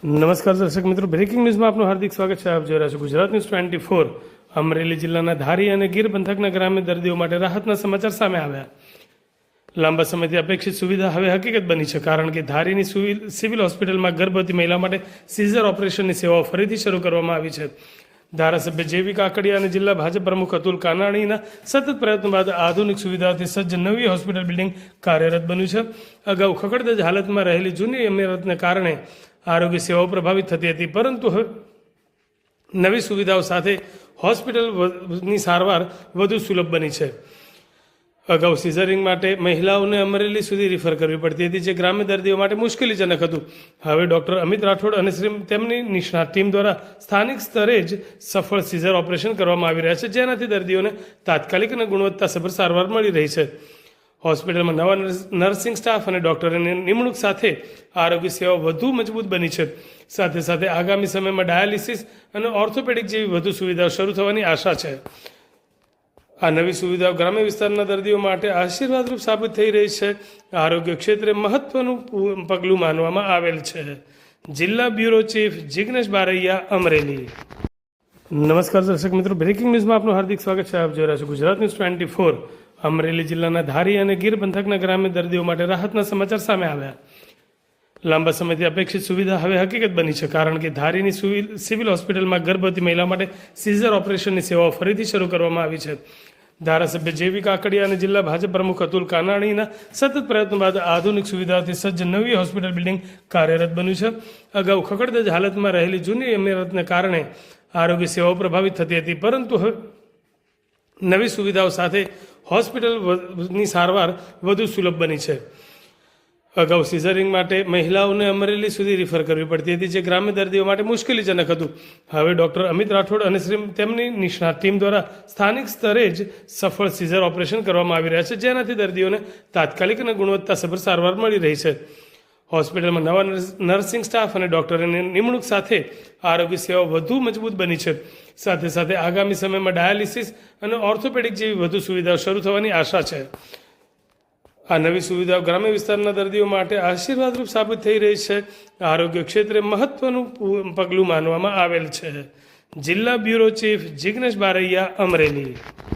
નમસ્કાર દર્શક મિત્રો, બ્રેકિંગ ન્યૂઝમાં આપનું હાર્દિક સ્વાગત છે. આપ જોઈ રહ્યા છો ગુજરાત ન્યૂઝ 24. અમરેલી જિલ્લાના ધારી અને ગીર પંથકના ગ્રામ્ય દર્દીઓ માટે રાહતના સમાચાર સામે આવ્યા. લાંબા સમયથી અપેક્ષિત સુવિધા હવે હકીકત બની છે, કારણ કે ધારીની સિવિલ હોસ્પિટલમાં ગર્ભવતી મહિલા માટે સીઝર ઓપરેશનની સેવાઓ ફરીથી શરૂ કરવામાં આવી છે. ધારાસભ્ય જેવી કાકડિયા અને જિલ્લા ભાજપ પ્રમુખ અતુલ કાનાણીના સતત પ્રયત્નો બાદ આધુનિક સુવિધાઓથી સજ્જ નવી હોસ્પિટલ બિલ્ડિંગ કાર્યરત બન્યું છે. અગાઉ ખખડધજ હાલતમાં રહેલી જૂની ઇમારતને કારણે આરોગ્ય સેવાઓ પ્રભાવિત થતી હતી, પરંતુ હવે નવી સુવિધાઓ સાથે હોસ્પિટલની સારવાર વધુ સુલભ બની છે. અગાઉ સિઝરિંગ માટે મહિલાઓને અમરેલી સુધી રિફર કરવી પડતી હતી, જે ગ્રામ્ય દર્દીઓ માટે મુશ્કેલીજનક હતું. હવે ડૉક્ટર અમિત રાઠોડ અને તેમની નિષ્ણાત ટીમ દ્વારા સ્થાનિક સ્તરે જ સફળ સિઝર ઓપરેશન કરવામાં આવી રહ્યા છે, જેનાથી દર્દીઓને તાત્કાલિક અને ગુણવત્તાસભર સારવાર મળી રહી છે. હોસ્પિટલમાં નવા નર્સિંગ સ્ટાફ અને ડૉક્ટરોની નિમણૂક સાથે આરોગ્ય સેવાઓ વધુ મજબૂત બની છે. સાથે સાથે આગામી સમયમાં ડાયાલિસિસ અને ઓર્થોપેડિક જેવી વધુ સુવિધાઓ શરૂ થવાની આશા છે. આ નવી સુવિધાઓ ગ્રામ્ય વિસ્તારના દર્દીઓ માટે આશીર્વાદરૂપ સાબિત થઈ રહી છે. આરોગ્ય ક્ષેત્રે મહત્વનું પગલું માનવામાં આવેલ છે. જિલ્લા બ્યુરો ચીફ જિગ્નેશ બારૈયા, અમરેલી. નમસ્કાર દર્શક મિત્રો, બ્રેકિંગ ન્યૂઝમાં આપનું હાર્દિક સ્વાગત છે. આપ જોઈ રહ્યા છો ગુજરાત ન્યૂઝ 24. અમરેલી જિલ્લાના ધારી અને ગીર પંથકના ગ્રામ્ય દર્દીઓ માટે રાહતના સમાચાર સામે આવ્યા. લાંબા સમયથી અપેક્ષિત સુવિધા હવે હકીકત બની છે, કારણ કે ધારીની સિવિલ હોસ્પિટલમાં ગર્ભવતી મહિલા માટે સીઝર ઓપરેશનની સેવાઓ ફરીથી શરૂ કરવામાં આવી છે. ધારાસભ્ય જેવી કાકડિયા અને જિલ્લા ભાજપ પ્રમુખ અતુલ કાનાણીના સતત પ્રયત્નો બાદ આધુનિક સુવિધાઓથી સજ્જ નવી હોસ્પિટલ બિલ્ડિંગ કાર્યરત બન્યું છે. અગાઉ ખખડધજ હાલતમાં રહેલી જૂની ઇમારતને કારણે આરોગ્ય સેવાઓ પ્રભાવિત થતી હતી, પરંતુ હવે નવી સુવિધાઓ સાથે હોસ્પિટલની સારવાર વધુ સુલભ બની છે. અગાઉ સિઝરિંગ માટે મહિલાઓને અમરેલી સુધી રિફર કરવી પડતી હતી, જે ગ્રામ્ય દર્દીઓ માટે મુશ્કેલીજનક હતું. હવે ડૉક્ટર અમિત રાઠોડ અને તેમની નિષ્ણાત ટીમ દ્વારા સ્થાનિક સ્તરે જ સફળ સિઝર ઓપરેશન કરવામાં આવી રહ્યા છે, જેનાથી દર્દીઓને તાત્કાલિક અને ગુણવત્તાસભર સારવાર મળી રહી છે. હોસ્પિટલમાં નવા નર્સિંગ સ્ટાફ અને ડૉક્ટરોની નિમણૂક સાથે આરોગ્ય સેવાઓ વધુ મજબૂત બની છે. સાથે સાથે આગામી સમયમાં ડાયાલિસિસ અને ઓર્થોપેડિક જેવી વધુ સુવિધાઓ શરૂ થવાની આશા છે. આ નવી સુવિધાઓ ગ્રામ્ય વિસ્તારના દર્દીઓ માટે આશીર્વાદરૂપ સાબિત થઈ રહી છે. આરોગ્ય ક્ષેત્રે મહત્વનું પગલું માનવામાં આવેલ છે. જિલ્લા બ્યુરો ચીફ જિગ્નેશ બારૈયા, અમરેલી.